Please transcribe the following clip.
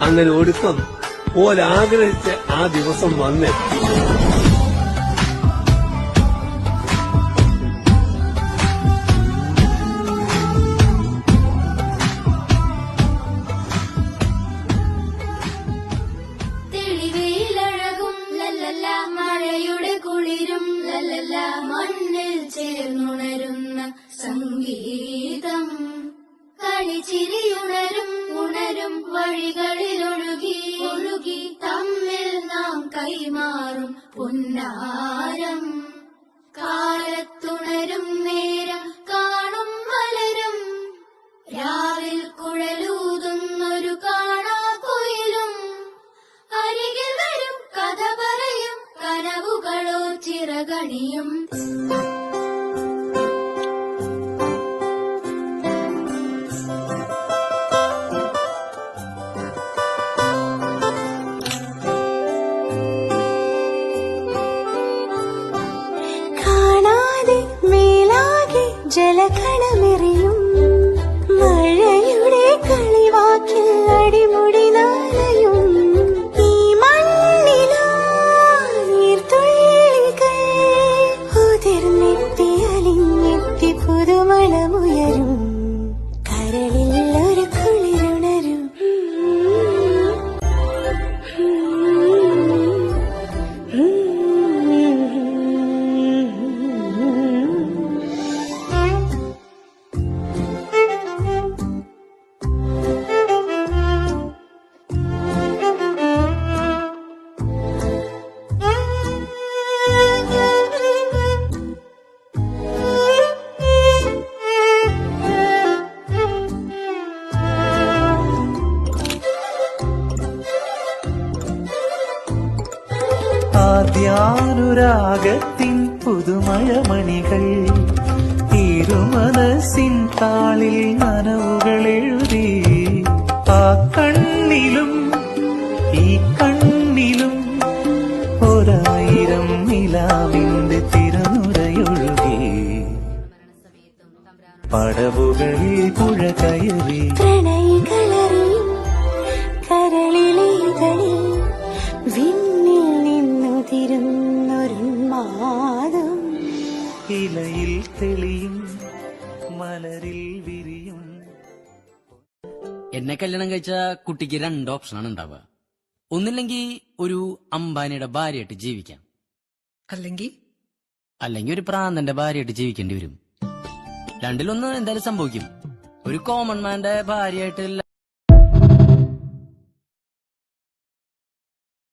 അങ്ങനെ ഒടുക്കം ഓലാഗ്രഹിച്ച ആ ദിവസം വന്നേ. മഴയുടെ കുളിരും ലല്ലല്ല മണ്ണിൽ ചേർന്നുണരുന്ന സംഗീതം കളിച്ചിരിയുണരും ഉണരും വഴികളിലൊഴുകി ഒഴുകി തമ്മിൽ നാം കൈമാറും പുന്നാരം കാലത്തുണരും നേരം കാണും മലരും രാവിൽ കുഴലൂതുന്നൊരു കാണാ കൊയിലും അരികിൽ വരും കഥ പറയും കനവുകളോ ചിറകണിയും. കാണാതെ മേലാകെ ജലകണമെറിയും മഴയുടെ കളിവാക്കിൽ അടിമുടി നാലയും ഈ മണ്ണിലാ നീർത്തുള്ളികൾ ഉതിർന്നെത്തി അലിഞ്ഞെത്തി പുതുമണമുയരും കരളിൽ ഒരു കുളിരുണരും. ആദ്യാനുരാഗത്തിൻ പുതുമഴമണികൾ ഇരുമനസിൻ താളിൽ നനവുകൾ എഴുതി ആ കണ്ണിലും ഈ കണ്ണിലും ഒരായിരം നിലാവിന്റെ തിരനുരയൊഴുകി പടവുകളിൽ പുഴ കയറി പ്രണയികളറിയും കരളിലേകളിൽ വിണ്ണിൽ നിന്നുതിരുന്നൊരുന്മാദം ഇലയിൽ തെളിയും മലരിൽ വിരിയും. എന്നെ കല്യാണം കഴിച്ച കുട്ടിക്ക് 2 ഓപ്ഷനാണ് ഉണ്ടാവുക. ഒന്നില്ലെങ്കിൽ ഒരു അംബാനിയുടെ ഭാര്യയായിട്ട് ജീവിക്കാം, അല്ലെങ്കിൽ ഒരു പ്രാന്തന്റെ ഭാര്യയായിട്ട് ജീവിക്കേണ്ടി വരും. രണ്ടിലൊന്ന് എന്തായാലും സംഭവിക്കും. ഒരു കോമൺ മാന്റെ ഭാര്യയായിട്ട്